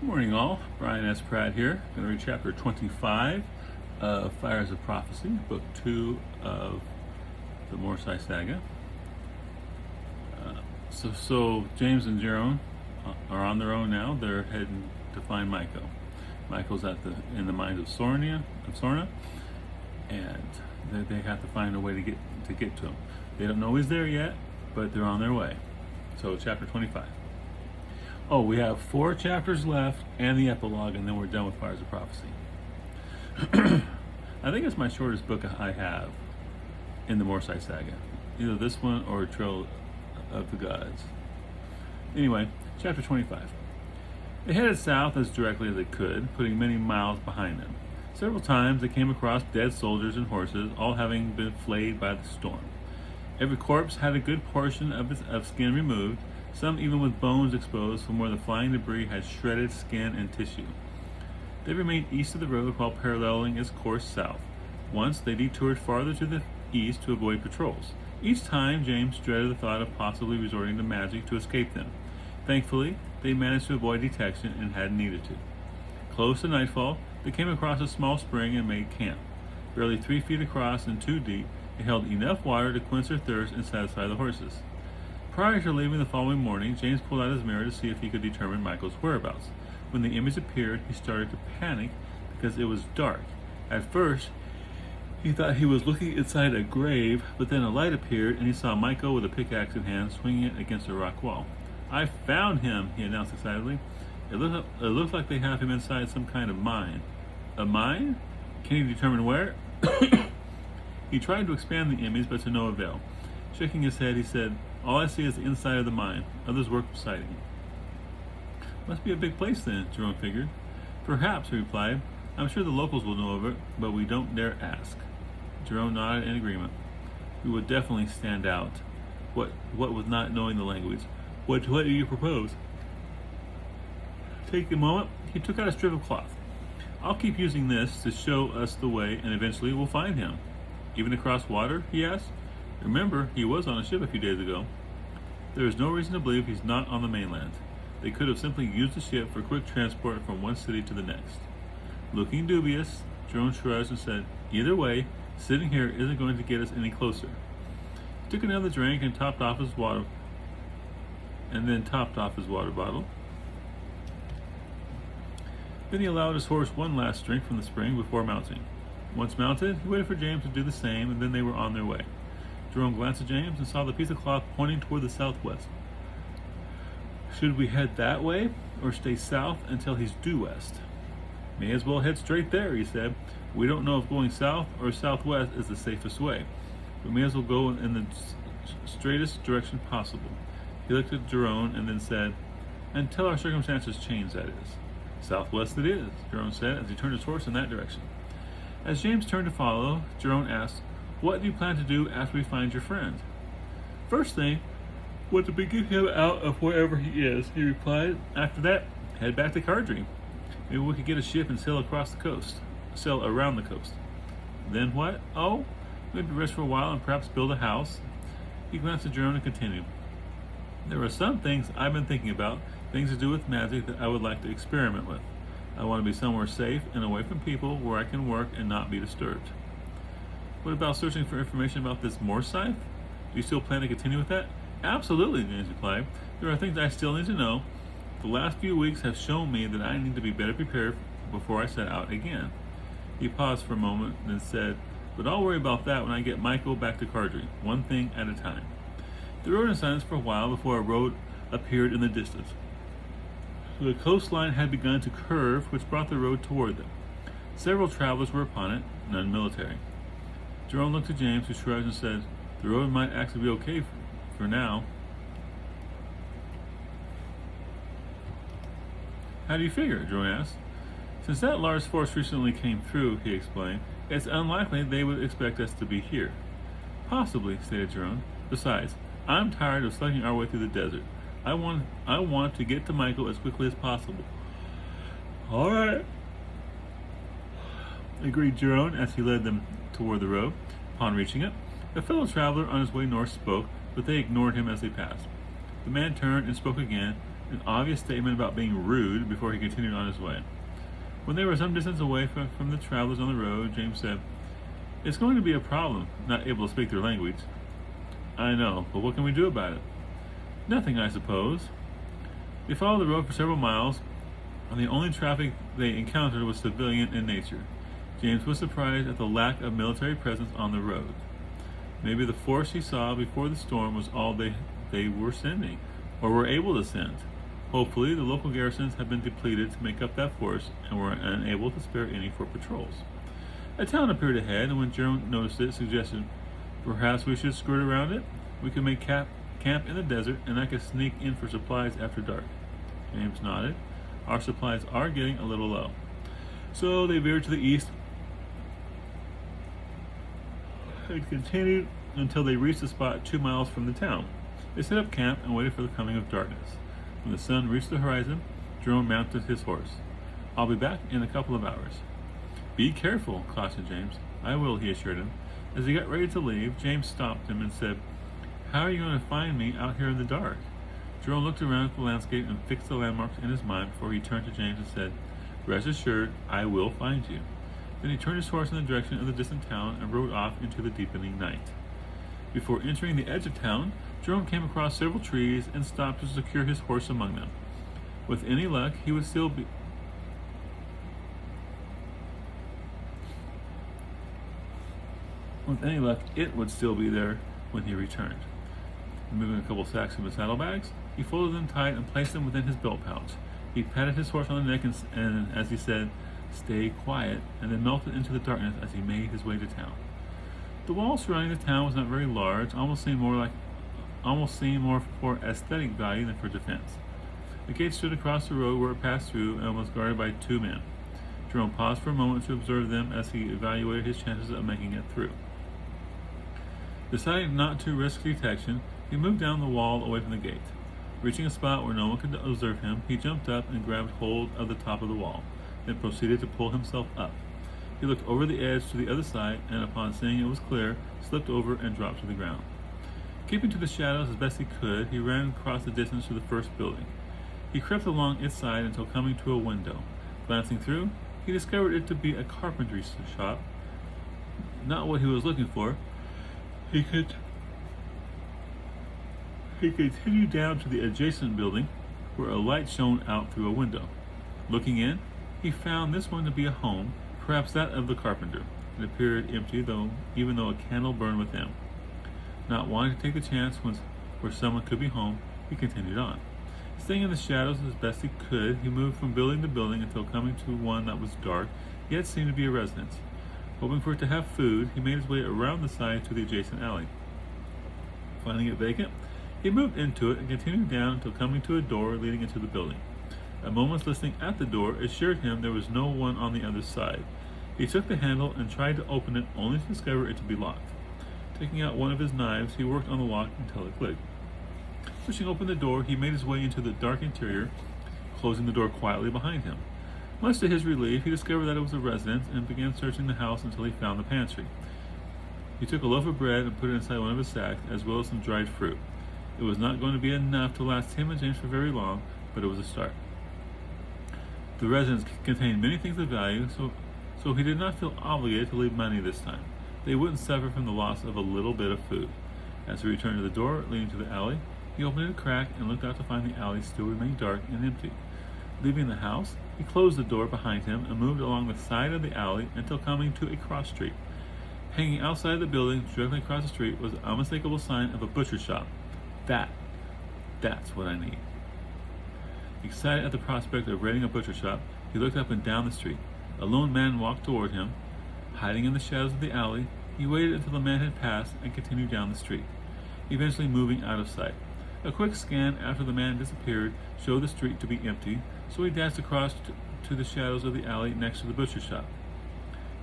Good morning, all. Brian S. Pratt here. Going to read chapter 25 of Fires of Prophecy, book 2 of the Morsai Saga. So James and Jerome are on their own now. They're heading to find Michael. Michael's in the mines of Sorna, and they have to find a way to get to him. They don't know he's there yet, but they're on their way. So chapter 25. Oh, we have 4 chapters left and the epilogue, and then we're done with Fires of Prophecy. I think it's my shortest book I have in the Morsai Saga. Either this one or Trail of the Gods. Anyway, chapter 25. They headed south as directly as they could, putting many miles behind them. Several times they came across dead soldiers and horses, all having been flayed by the storm. Every corpse had a good portion of skin removed, some even with bones exposed from where the flying debris had shredded skin and tissue. They remained east of the road while paralleling its course south. Once they detoured farther to the east to avoid patrols. Each time, James dreaded the thought of possibly resorting to magic to escape them. Thankfully, they managed to avoid detection and hadn't needed to. Close to nightfall, they came across a small spring and made camp. Barely 3 feet across and 2 deep, it held enough water to quench their thirst and satisfy the horses. Prior to leaving the following morning, James pulled out his mirror to see if he could determine Michael's whereabouts. When the image appeared, he started to panic because it was dark. At first, he thought he was looking inside a grave, but then a light appeared and he saw Michael with a pickaxe in hand swinging it against a rock wall. "I found him," he announced excitedly. It looks like they have him inside some kind of mine." "A mine? Can you determine where?" He tried to expand the image, but to no avail. Shaking his head, he said, "All I see is the inside of the mine. Others work beside him." "Must be a big place then," Jerome figured. "Perhaps," he replied. "I'm sure the locals will know of it, but we don't dare ask." Jerome nodded in agreement. "We would definitely stand out. What with not knowing the language? What do you propose?" Taking a moment, he took out a strip of cloth. "I'll keep using this to show us the way, and eventually we'll find him." "Even across water?" he asked. "Remember, he was on a ship a few days ago." "There is no reason to believe he's not on the mainland. They could have simply used the ship for quick transport from one city to the next." Looking dubious, Jerome shrugged and said, "Either way, sitting here isn't going to get us any closer." He took another drink and topped off his water bottle. Then he allowed his horse one last drink from the spring before mounting. Once mounted, he waited for James to do the same, and then they were on their way. Jerome glanced at James and saw the piece of cloth pointing toward the southwest. "Should we head that way, or stay south until he's due west?" "May as well head straight there," he said. "We don't know if going south or southwest is the safest way. We may as well go in the straightest direction possible." He looked at Jerome and then said, "Until our circumstances change, that is." "Southwest it is," Jerome said as he turned his horse in that direction. As James turned to follow, Jerome asked, "What do you plan to do after we find your friend?" "First thing, want to get him out of wherever he is," he replied. "After that, head back to Cardry. Maybe we could get a ship and sail around the coast." "Then what?" "Oh, maybe rest for a while and perhaps build a house." He glanced at Jerome and continued, "There are some things I've been thinking about, things to do with magic that I would like to experiment with. I want to be somewhere safe and away from people where I can work and not be disturbed." "What about searching for information about this Morsai? Do you still plan to continue with that?" "Absolutely," James replied. "There are things I still need to know. The last few weeks have shown me that I need to be better prepared before I set out again." He paused for a moment, then said, "But I'll worry about that when I get Michael back to Cardry, one thing at a time." They rode in silence for a while before a road appeared in the distance. The coastline had begun to curve, which brought the road toward them. Several travelers were upon it, none military. Jerome looked at James, who shrugged and said, "The road might actually be okay for now." "How do you figure?" Jerome asked. "Since that large force recently came through," he explained, "it's unlikely they would expect us to be here." "Possibly," stated Jerome. "Besides, I'm tired of slugging our way through the desert. I want to get to Michael as quickly as possible." "All right," agreed Jerome as he led them toward the road. Upon reaching it, a fellow traveler on his way north spoke, but they ignored him as they passed. The man turned and spoke again, an obvious statement about being rude before he continued on his way. When they were some distance away from the travelers on the road, James said, "It's going to be a problem, not able to speak their language." "I know, but what can we do about it?" "Nothing, I suppose." They followed the road for several miles, and the only traffic they encountered was civilian in nature. James was surprised at the lack of military presence on the road. Maybe the force he saw before the storm was all they were sending, or were able to send. Hopefully, the local garrisons had been depleted to make up that force and were unable to spare any for patrols. A town appeared ahead, and when Jerome noticed it, suggested, "Perhaps we should skirt around it? We could make camp in the desert, and I could sneak in for supplies after dark." James nodded. "Our supplies are getting a little low." So they veered to the east and continued until they reached a spot 2 miles from the town. They set up camp and waited for the coming of darkness. When the sun reached the horizon, Jerome mounted his horse. "I'll be back in a couple of hours." "Be careful," cautioned James. "I will," he assured him. As he got ready to leave, James stopped him and said, "How are you going to find me out here in the dark?" Jerome looked around at the landscape and fixed the landmarks in his mind before he turned to James and said, "Rest assured, I will find you." Then he turned his horse in the direction of the distant town and rode off into the deepening night. Before entering the edge of town, Jerome came across several trees and stopped to secure his horse among them. With any luck, it would still be there when he returned. Removing a couple sacks from his saddlebags, he folded them tight and placed them within his belt pouch. He patted his horse on the neck and as he said, "Stay quiet," and then melted into the darkness as he made his way to town. The wall surrounding the town was not very large, almost seemed more for aesthetic value than for defense. The gate stood across the road where it passed through and was guarded by 2 men. Jerome paused for a moment to observe them as he evaluated his chances of making it through. Deciding not to risk detection, he moved down the wall away from the gate. Reaching a spot where no one could observe him, he jumped up and grabbed hold of the top of the wall, then proceeded to pull himself up. He looked over the edge to the other side, and upon seeing it was clear, slipped over and dropped to the ground. Keeping to the shadows as best he could, he ran across the distance to the first building. He crept along its side until coming to a window. Glancing through, he discovered it to be a carpentry shop. Not what he was looking for. He continued down to the adjacent building, where a light shone out through a window. Looking in, he found this one to be a home, perhaps that of the carpenter. It appeared empty, even though a candle burned within. Not wanting to take the chance where someone could be home, he continued on. Staying in the shadows as best he could, he moved from building to building until coming to one that was dark, yet seemed to be a residence. Hoping for it to have food, he made his way around the side to the adjacent alley. Finding it vacant, he moved into it and continued down until coming to a door leading into the building. A moment's listening at the door assured him there was no one on the other side. He took the handle and tried to open it, only to discover it to be locked. Taking out one of his knives, he worked on the lock until it clicked. Pushing open the door, he made his way into the dark interior, closing the door quietly behind him. Much to his relief, he discovered that it was a residence and began searching the house until he found the pantry. He took a loaf of bread and put it inside one of his sacks, as well as some dried fruit. It was not going to be enough to last him and James for very long, but it was a start. The residence contained many things of value, so he did not feel obligated to leave money this time. They wouldn't suffer from the loss of a little bit of food. As he returned to the door leading to the alley, he opened it a crack and looked out to find the alley still remained dark and empty. Leaving the house, he closed the door behind him and moved along the side of the alley until coming to a cross street. Hanging outside the building, directly across the street, was an unmistakable sign of a butcher shop. That's what I need. Excited at the prospect of raiding a butcher shop, he looked up and down the street. A lone man walked toward him. Hiding in the shadows of the alley, he waited until the man had passed and continued down the street, eventually moving out of sight. A quick scan after the man disappeared showed the street to be empty, so he dashed across to the shadows of the alley next to the butcher shop.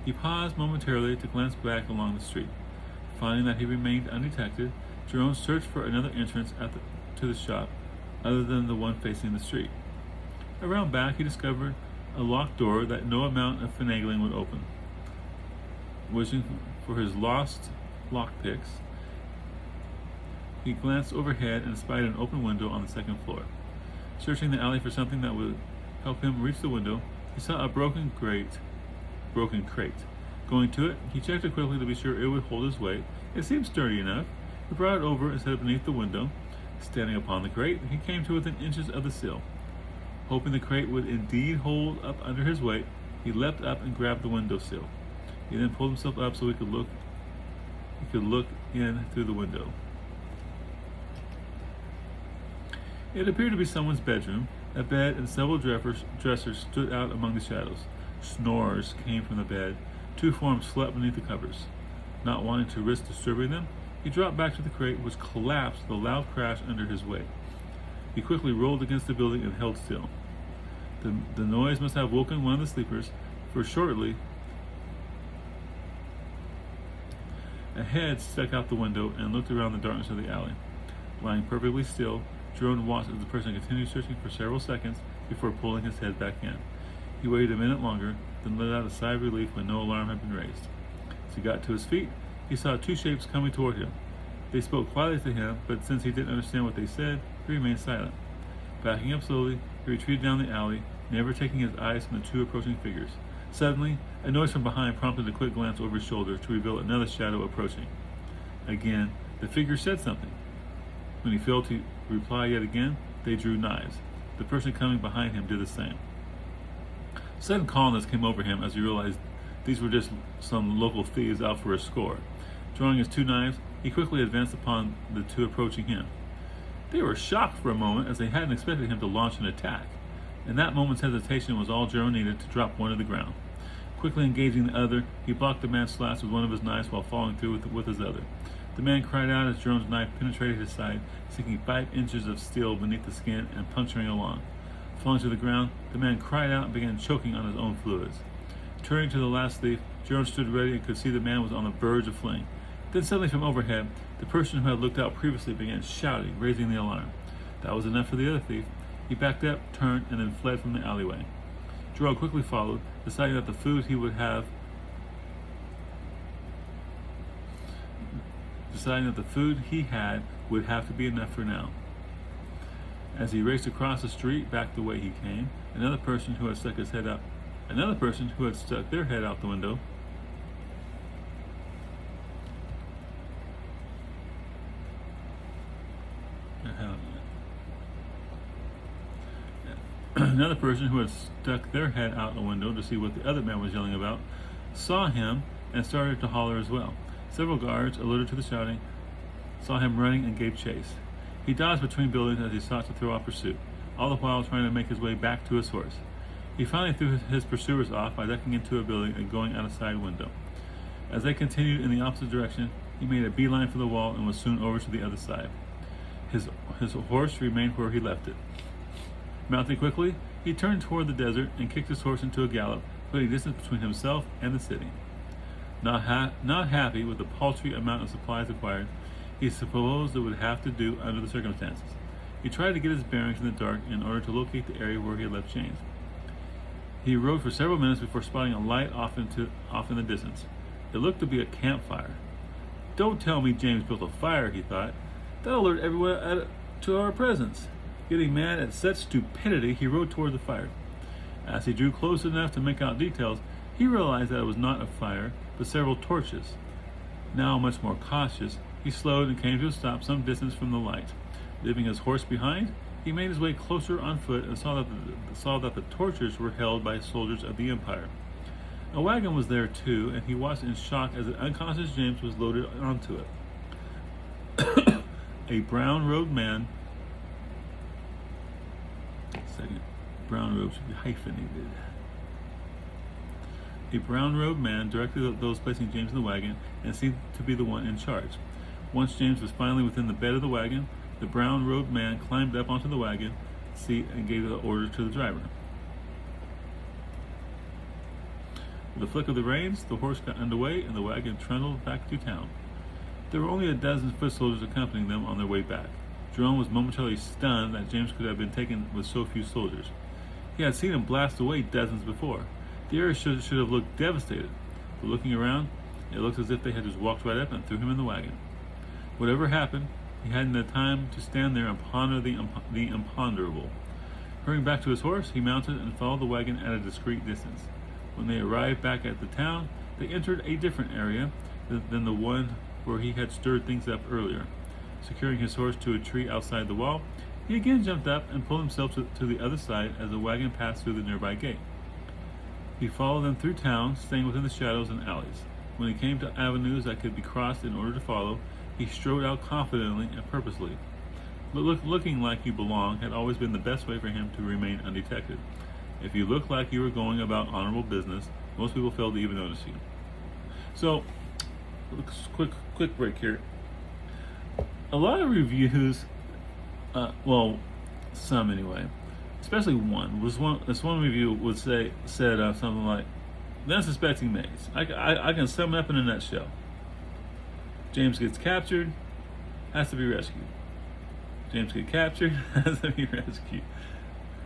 He paused momentarily to glance back along the street. Finding that he remained undetected, Jerome searched for another entrance to the shop other than the one facing the street. Around back, he discovered a locked door that no amount of finagling would open. Wishing for his lost lockpicks, he glanced overhead and spied an open window on the second floor. Searching the alley for something that would help him reach the window, he saw a broken crate. Going to it, he checked it quickly to be sure it would hold his weight. It seemed sturdy enough. He brought it over and set it beneath the window. Standing upon the crate, he came to within inches of the sill. Hoping the crate would indeed hold up under his weight, he leapt up and grabbed the window sill. He then pulled himself up so he could look in through the window. It appeared to be someone's bedroom. A bed and several dressers stood out among the shadows. Snores came from the bed. Two forms slept beneath the covers. Not wanting to risk disturbing them, he dropped back to the crate, which collapsed with a loud crash under his weight. He quickly rolled against the building and held still. The noise must have woken one of the sleepers, for shortly a head stuck out the window and looked around the darkness of the alley. Lying perfectly still, Jerome watched as the person continued searching for several seconds before pulling his head back in. He waited a minute longer, then let out a sigh of relief when no alarm had been raised. As he got to his feet, he saw two shapes coming toward him. They spoke quietly to him, but since he didn't understand what they said, he remained silent. Backing up slowly, he retreated down the alley, never taking his eyes from the two approaching figures. Suddenly, a noise from behind prompted a quick glance over his shoulder to reveal another shadow approaching. Again, the figure said something. When he failed to reply yet again, they drew knives. The person coming behind him did the same. Sudden calmness came over him as he realized these were just some local thieves out for a score. Drawing his two knives, he quickly advanced upon the two approaching him. They were shocked for a moment as they hadn't expected him to launch an attack. And that moment's hesitation was all Jerome needed to drop one to the ground. Quickly engaging the other, he blocked the man's slash with one of his knives while following through with his other. The man cried out as Jerome's knife penetrated his side, sinking 5 inches of steel beneath the skin and puncturing along. Falling to the ground, the man cried out and began choking on his own fluids. Turning to the last thief, Jerome stood ready and could see the man was on the verge of fleeing. Then suddenly from overhead, the person who had looked out previously began shouting, raising the alarm. That was enough for the other thief. He backed up, turned, and then fled from the alleyway. Jerome quickly followed, deciding that the food he had would have to be enough for now. As he raced across the street back the way he came, another person who had stuck their head out the window another person who had stuck their head out the window to see what the other man was yelling about saw him and started to holler as well. Several guards, alerted to the shouting, saw him running and gave chase. He dodged between buildings as he sought to throw off pursuit, all the while trying to make his way back to his horse. He finally threw his pursuers off by ducking into a building and going out a side window. As they continued in the opposite direction, he made a beeline for the wall and was soon over to the other side. His horse remained where he left it. Mounting quickly, he turned toward the desert and kicked his horse into a gallop, putting distance between himself and the city. Not happy with the paltry amount of supplies acquired, he supposed it would have to do under the circumstances. He tried to get his bearings in the dark in order to locate the area where he had left James. He rode for several minutes before spotting a light off in the distance. It looked to be a campfire. Don't tell me James built a fire, he thought. That'll alert everyone to our presence. Getting mad at such stupidity, he rode toward the fire. As he drew close enough to make out details, he realized that it was not a fire, but several torches. Now much more cautious, he slowed and came to a stop some distance from the light. Leaving his horse behind, he made his way closer on foot and saw that the torches were held by soldiers of the Empire. A wagon was there too, and he watched in shock as an unconscious James was loaded onto it. A brown-robed man brown robe should be hyphenated. A brown-robed man directed those placing James in the wagon and seemed to be the one in charge. Once James was finally within the bed of the wagon, the brown-robed man climbed up onto the wagon seat and gave the order to the driver. With a flick of the reins, the horse got underway and the wagon trundled back to town. There were only a dozen foot soldiers accompanying them on their way back. Jerome was momentarily stunned that James could have been taken with so few soldiers. He had seen him blast away dozens before. The area should have looked devastated, but looking around, it looked as if they had just walked right up and threw him in the wagon. Whatever happened, he hadn't the time to stand there and ponder the imponderable. Hurrying back to his horse, he mounted and followed the wagon at a discreet distance. When they arrived back at the town, they entered a different area than the one where he had stirred things up earlier. Securing his horse to a tree outside the wall, he again jumped up and pulled himself to the other side as the wagon passed through the nearby gate. He followed them through town, staying within the shadows and alleys. When he came to avenues that could be crossed in order to follow, he strode out confidently and purposely. Looking like you belong had always been the best way for him to remain undetected. If you looked like you were going about honorable business, most people failed to even notice you. So, quick break here. A lot of reviews, well, some anyway, especially this one review said something like, "The unsuspecting maze. I can sum it up in a nutshell. James gets captured, has to be rescued. James gets captured, has to be rescued.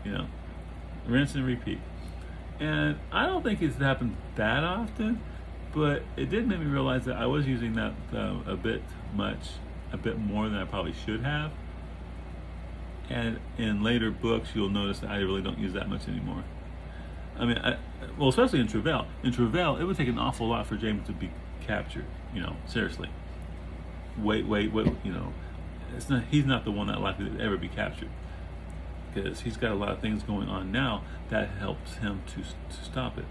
You know, rinse and repeat." And I don't think it's happened that often, but it did make me realize that I was using that a bit more than I probably should have. And in later books, you'll notice that I really don't use that much anymore. I mean, well, especially in Travail. In Travail, it would take an awful lot for James to be captured. You know, seriously. Wait. You know, he's not the one that likely to ever be captured, because he's got a lot of things going on now that helps him to stop it.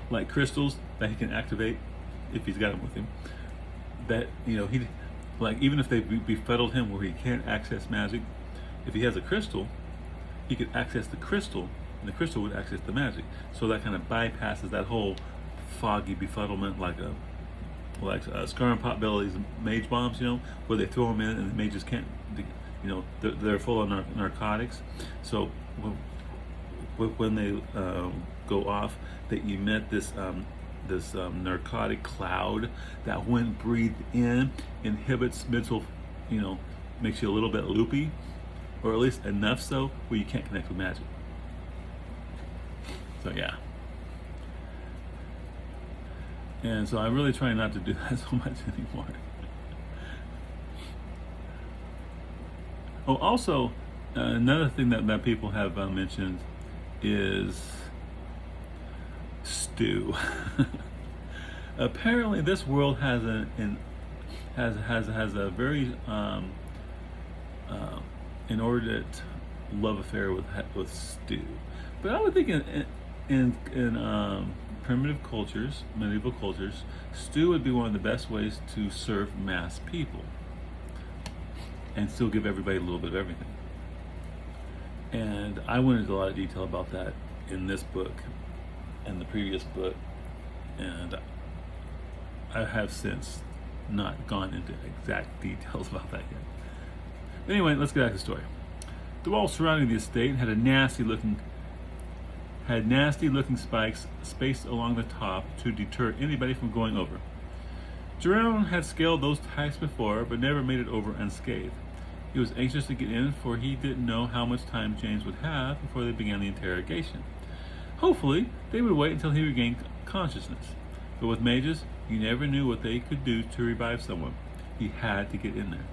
Like crystals that he can activate if he's got them with him. That, you know, like, even if they befuddled him where he can't access magic, if he has a crystal, he could access the crystal, and the crystal would access the magic. So that kind of bypasses that whole foggy befuddlement, like Scar and Potbelly's mage bombs, you know, where they throw them in and the mages can't, you know, they're full of narcotics. So when they go off, they emit this narcotic cloud that, when breathed in, inhibits mental, you know, makes you a little bit loopy, or at least enough so where you can't connect with magic. So yeah. And so I'm really trying not to do that so much anymore. Oh, also, another thing that people have mentioned is stew. Apparently, this world has a very inordinate love affair with stew. But I would think in primitive cultures, medieval cultures, stew would be one of the best ways to serve mass people and still give everybody a little bit of everything. And I went into a lot of detail about that in this book and the previous book, and I have since not gone into exact details about that yet. Anyway, let's get back to the story. The wall surrounding the estate had nasty looking spikes spaced along the top to deter anybody from going over. Jerome had scaled those heights before, but never made it over unscathed. He was anxious to get in, for he didn't know how much time James would have before they began the interrogation. Hopefully, they would wait until he regained consciousness. But with mages, you never knew what they could do to revive someone. He had to get in there.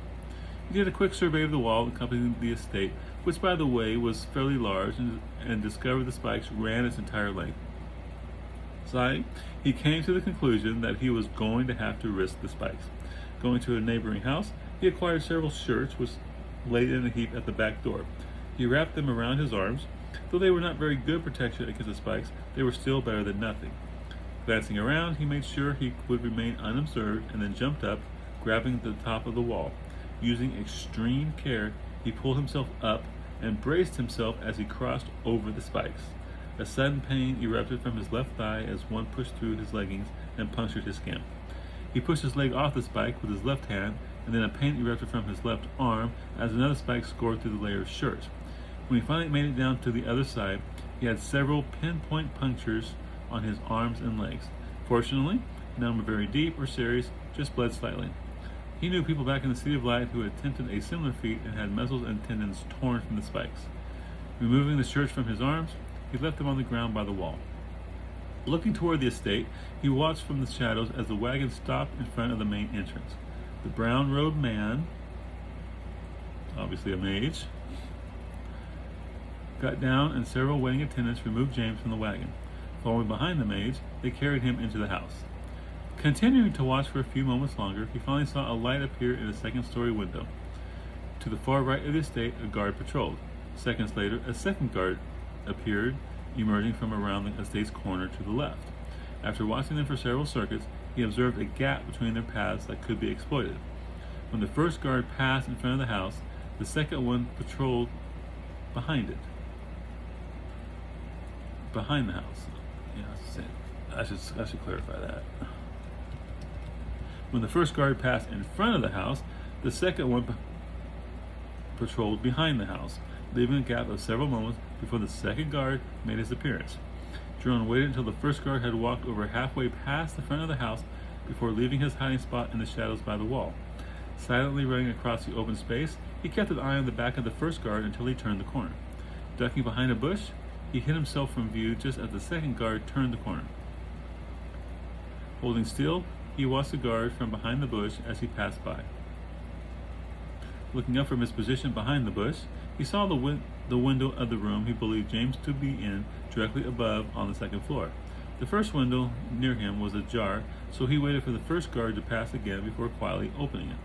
He did a quick survey of the wall accompanying the estate, which, by the way, was fairly large, and discovered the spikes ran its entire length. Sighing, he came to the conclusion that he was going to have to risk the spikes. Going to a neighboring house, he acquired several shirts, which laid in a heap at the back door. He wrapped them around his arms. Though they were not very good protection against the spikes, they were still better than nothing. Glancing around, he made sure he would remain unobserved, and then jumped up, grabbing the top of the wall. Using extreme care, he pulled himself up and braced himself as he crossed over the spikes. A sudden pain erupted from his left thigh as one pushed through his leggings and punctured his skin. He pushed his leg off the spike with his left hand, and then a pain erupted from his left arm as another spike scored through the layer of shirt. When he finally made it down to the other side, he had several pinpoint punctures on his arms and legs. Fortunately, none were very deep or serious, just bled slightly. He knew people back in the City of Light who had attempted a similar feat and had muscles and tendons torn from the spikes. Removing the shirts from his arms, he left them on the ground by the wall. Looking toward the estate, he watched from the shadows as the wagon stopped in front of the main entrance. The brown-robed man obviously a mage, got down, and several waiting attendants removed James from the wagon. Following behind the mage, they carried him into the house. Continuing to watch for a few moments longer, he finally saw a light appear in a second-story window. To the far right of the estate, a guard patrolled. Seconds later, a second guard appeared, emerging from around the estate's corner to the left. After watching them for several circuits, he observed a gap between their paths that could be exploited. When the first guard passed in front of the house, the second one patrolled behind it. Behind the house. Yeah, I should clarify that. When the first guard passed in front of the house, the second one patrolled behind the house, leaving a gap of several moments before the second guard made his appearance. Jerome waited until the first guard had walked over halfway past the front of the house before leaving his hiding spot in the shadows by the wall. Silently running across the open space, he kept an eye on the back of the first guard until he turned the corner. Ducking behind a bush, he hid himself from view just as the second guard turned the corner. Holding still, he watched the guard from behind the bush as he passed by. Looking up from his position behind the bush, he saw the window of the room he believed James to be in directly above on the second floor. The first window near him was ajar, so he waited for the first guard to pass again before quietly opening it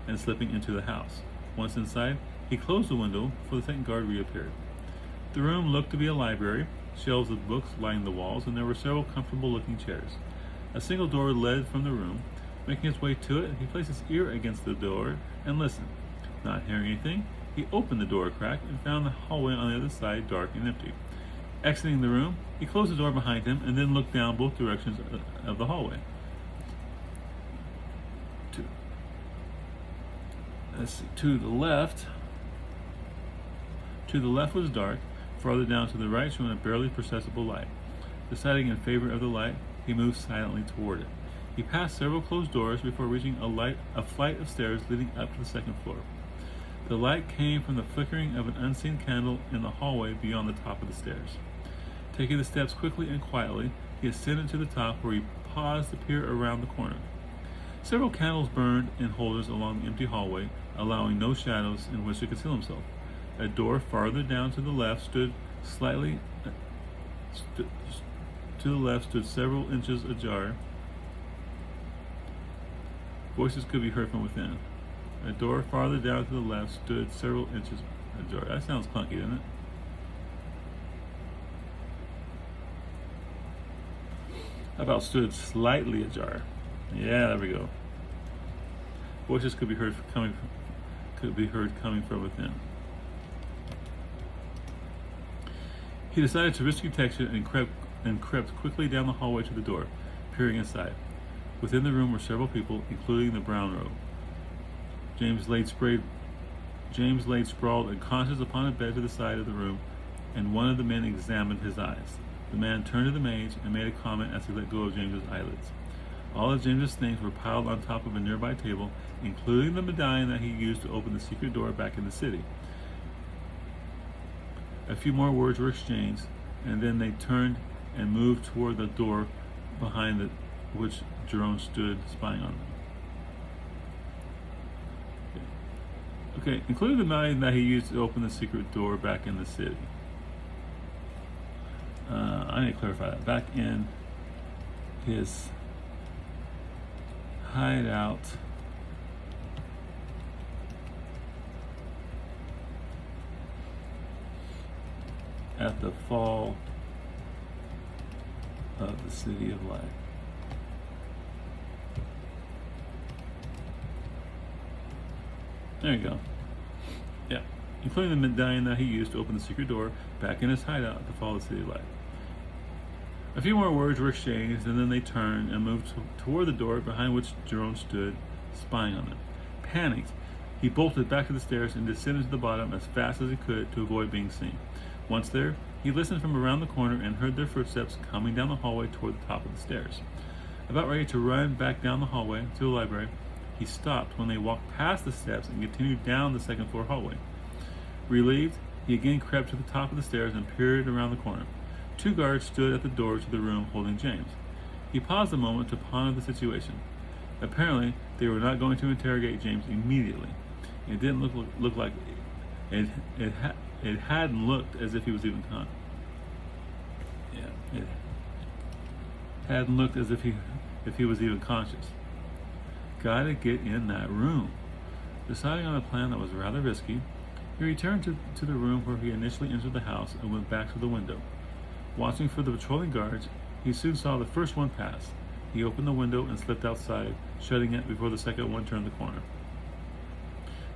and slipping into the house. Once inside, he closed the window before the second guard reappeared. The room looked to be a library, shelves of books lined the walls, and there were several comfortable-looking chairs. A single door led from the room. Making his way to it, he placed his ear against the door and listened. Not hearing anything, he opened the door a crack and found the hallway on the other side dark and empty. Exiting the room, he closed the door behind him and then looked down both directions of the hallway. To the left was dark. Farther down to the right shone a barely perceptible light. Deciding in favor of the light, he moved silently toward it. He passed several closed doors before reaching a flight of stairs leading up to the second floor. The light came from the flickering of an unseen candle in the hallway beyond the top of the stairs. Taking the steps quickly and quietly, he ascended to the top where he paused to peer around the corner. Several candles burned in holders along the empty hallway, allowing no shadows in which to conceal himself. A door farther down to the left stood several inches ajar. Voices could be heard from within. A door farther down to the left stood several inches ajar. That sounds clunky, doesn't it? How about stood slightly ajar? Yeah, there we go. Voices could be heard coming from within. He decided to risk detection and crept quickly down the hallway to the door, peering inside. Within the room were several people, including the brown robe. James laid sprawled unconscious upon a bed to the side of the room, and one of the men examined his eyes. The man turned to the mage and made a comment as he let go of James's eyelids. All of James's things were piled on top of a nearby table, including the medallion that he used to open the secret door back in the city. A few more words were exchanged, and then they turned and moved toward the door behind which Jerome stood spying on them. Okay, including the medallion that he used to open the secret door back in the city. I need to clarify that. Back in his hideout at the fall of the City of Light. There you go. Yeah. Including the medallion that he used to open the secret door back in his hideout at the fall of the City of Light. A few more words were exchanged, and then they turned and moved toward the door behind which Jerome stood, spying on them. Panicked, he bolted back to the stairs and descended to the bottom as fast as he could to avoid being seen. Once there, he listened from around the corner and heard their footsteps coming down the hallway toward the top of the stairs. About ready to run back down the hallway to the library, he stopped when they walked past the steps and continued down the second floor hallway. Relieved, he again crept to the top of the stairs and peered around the corner. 2 guards stood at the door to the room holding James. He paused a moment to ponder the situation. Apparently, they were not going to interrogate James immediately. It didn't look like it it it hadn't looked as if he was even it hadn't looked as if he was even conscious. Gotta get in that room. Deciding on a plan that was rather risky, he returned to the room where he initially entered the house and went back to the window. Watching for the patrolling guards, he soon saw the first one pass. He opened the window and slipped outside, shutting it before the second one turned the corner.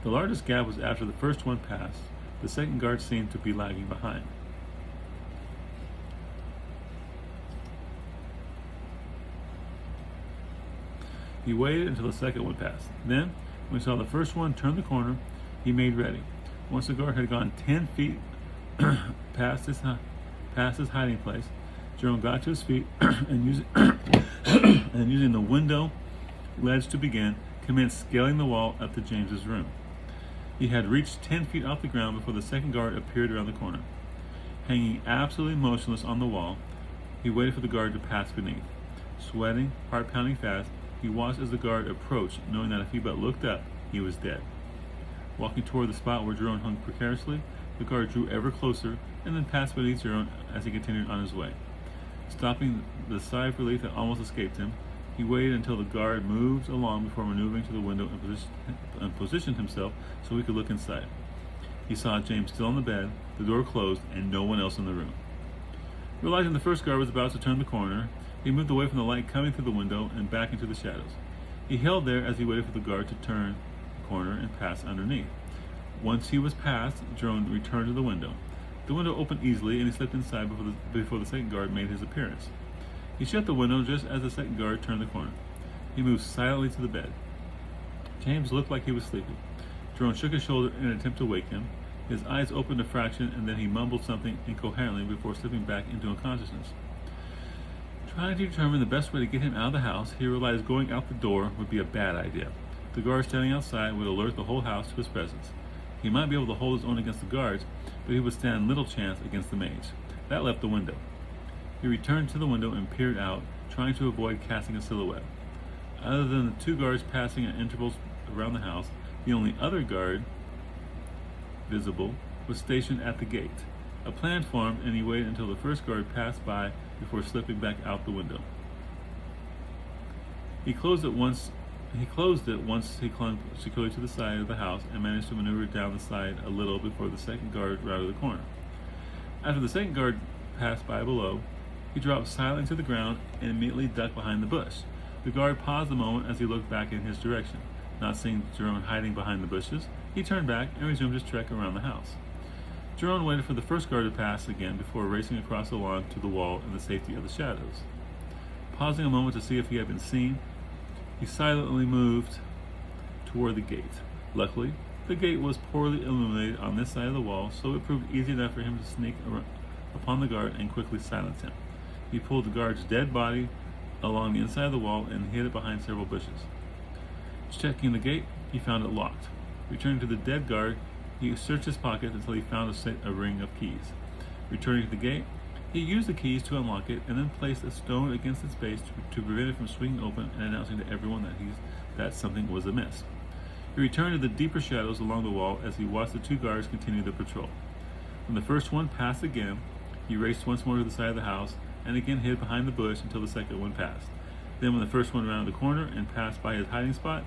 The largest gap was after the first one passed. The second guard seemed to be lagging behind. He waited until the second one passed. Then, when he saw the first one turn the corner, he made ready. Once the guard had gone 10 feet past his hiding place, Jerome got to his feet and using the window ledge to begin, commenced scaling the wall up to James's room. He had reached 10 feet off the ground before the second guard appeared around the corner. Hanging absolutely motionless on the wall, he waited for the guard to pass beneath. Sweating, heart pounding fast, he watched as the guard approached, knowing that if he but looked up, he was dead. Walking toward the spot where Jerome hung precariously, the guard drew ever closer and then passed beneath Jerome as he continued on his way. Stopping the sigh of relief that almost escaped him, he waited until the guard moved along before maneuvering to the window and positioned himself so he could look inside. He saw James still on the bed, the door closed, and no one else in the room. Realizing the first guard was about to turn the corner, he moved away from the light coming through the window and back into the shadows. He held there as he waited for the guard to turn the corner and pass underneath. Once he was past, Jerome returned to the window. The window opened easily, and he slipped inside before the second guard made his appearance. He shut the window just as the second guard turned the corner. He moved silently to the bed. James looked like he was sleeping. Jerome shook his shoulder in an attempt to wake him. His eyes opened a fraction, and then he mumbled something incoherently before slipping back into unconsciousness. Trying to determine the best way to get him out of the house, he realized going out the door would be a bad idea. The guard standing outside would alert the whole house to his presence. He might be able to hold his own against the guards, but he would stand little chance against the mage. That left the window. He returned to the window and peered out, trying to avoid casting a silhouette. Other than the two guards passing at intervals around the house, the only other guard visible was stationed at the gate. A plan formed, and he waited until the first guard passed by before slipping back out the window. He closed it once he clung securely to the side of the house and managed to maneuver down the side a little before the second guard rounded the corner. After the second guard passed by below, he dropped silently to the ground and immediately ducked behind the bush. The guard paused a moment as he looked back in his direction. Not seeing Jerome hiding behind the bushes, he turned back and resumed his trek around the house. Jerome waited for the first guard to pass again before racing across the lawn to the wall in the safety of the shadows. Pausing a moment to see if he had been seen, he silently moved toward the gate. Luckily, the gate was poorly illuminated on this side of the wall, so it proved easy enough for him to sneak upon the guard and quickly silence him. He pulled the guard's dead body along the inside of the wall and hid it behind several bushes. Checking the gate, he found it locked. Returning to the dead guard, he searched his pockets until he found a ring of keys. Returning to the gate, he used the keys to unlock it and then placed a stone against its base to prevent it from swinging open and announcing to everyone that something was amiss. He returned to the deeper shadows along the wall as he watched the two guards continue their patrol. When the first one passed again, he raced once more to the side of the house and again hid behind the bush until the second one passed. Then when the first one rounded the corner and passed by his hiding spot,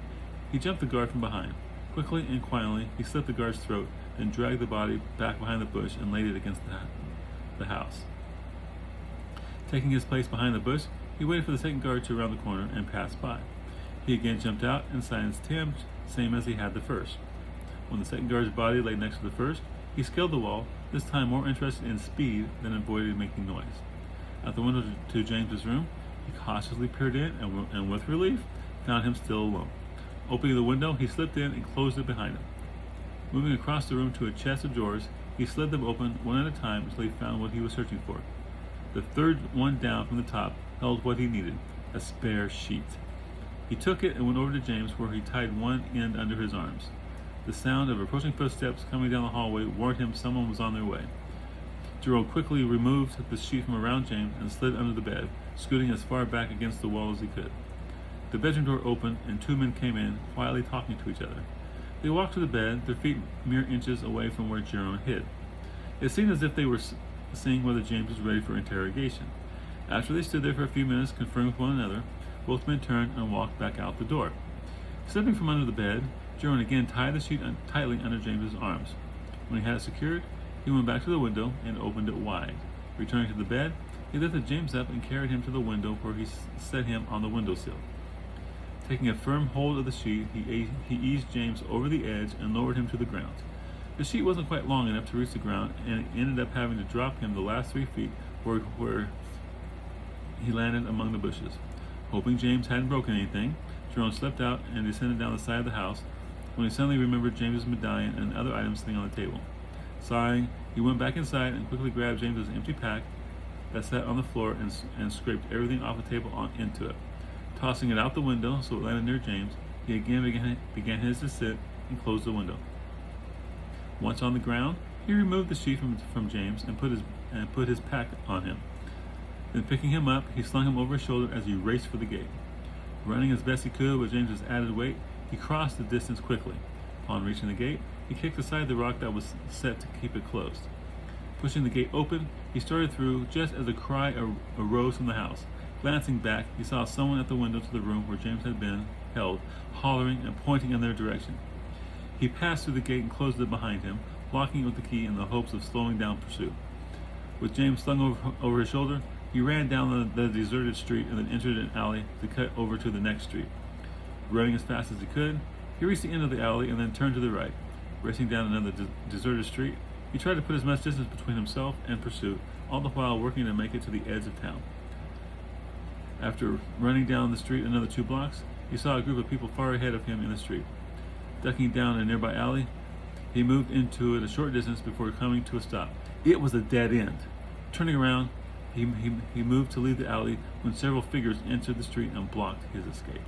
he jumped the guard from behind. Quickly and quietly, he slit the guard's throat, then dragged the body back behind the bush and laid it against the house. Taking his place behind the bush, he waited for the second guard to round the corner and pass by. He again jumped out and silenced him, same as he had the first. When the second guard's body lay next to the first, he scaled the wall, this time more interested in speed than avoiding making noise. At the window to James's room, he cautiously peered in and with relief, found him still alone. Opening the window, he slipped in and closed it behind him. Moving across the room to a chest of drawers, he slid them open one at a time until he found what he was searching for. The third one down from the top held what he needed, a spare sheet. He took it and went over to James, where he tied one end under his arms. The sound of approaching footsteps coming down the hallway warned him someone was on their way. Jerome quickly removed the sheet from around James and slid under the bed, scooting as far back against the wall as he could. The bedroom door opened and two men came in, quietly talking to each other. They walked to the bed, their feet mere inches away from where Jerome hid. It seemed as if they were seeing whether James was ready for interrogation. After they stood there for a few minutes conferring with one another, both men turned and walked back out the door. Stepping from under the bed, Jerome again tied the sheet tightly under James's arms. When he had it secured, he went back to the window and opened it wide. Returning to the bed, he lifted James up and carried him to the window where he set him on the windowsill. Taking a firm hold of the sheet, he eased James over the edge and lowered him to the ground. The sheet wasn't quite long enough to reach the ground, and it ended up having to drop him the last 3 feet where he landed among the bushes. Hoping James hadn't broken anything, Jerome slipped out and descended down the side of the house when he suddenly remembered James's medallion and other items sitting on the table. Sighing, he went back inside and quickly grabbed James's empty pack that sat on the floor and scraped everything off the table into it. Tossing it out the window so it landed near James, he again began his descent and closed the window. Once on the ground, he removed the sheet from James and put his pack on him. Then picking him up, he slung him over his shoulder as he raced for the gate. Running as best he could with James's added weight, he crossed the distance quickly. Upon reaching the gate, he kicked aside the rock that was set to keep it closed. Pushing the gate open, he started through just as a cry arose from the house. Glancing back, he saw someone at the window to the room where James had been held, hollering and pointing in their direction. He passed through the gate and closed it behind him, locking it with the key in the hopes of slowing down pursuit. With James slung over his shoulder, he ran down the deserted street and then entered an alley to cut over to the next street. Running as fast as he could, he reached the end of the alley and then turned to the right. Racing down another deserted street, he tried to put as much distance between himself and pursuit, all the while working to make it to the edge of town. After running down the street another 2 blocks, he saw a group of people far ahead of him in the street. Ducking down a nearby alley, he moved into it a short distance before coming to a stop. It was a dead end. Turning around, he moved to leave the alley when several figures entered the street and blocked his escape.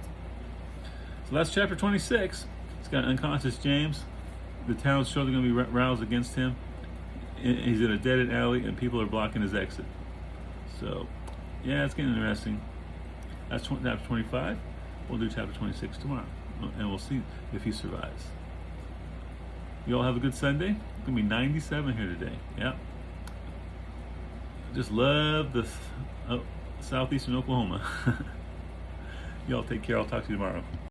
So that's chapter 26. It's got unconscious James. The town's surely going to be roused against him. He's in a dead-end alley and people are blocking his exit. So, yeah, it's getting interesting. That's chapter 25. We'll do chapter 26 tomorrow, and we'll see if he survives. You all have a good Sunday. It's going to be 97 here today. Yep. Just love the southeastern Oklahoma. Y'all take care. I'll talk to you tomorrow.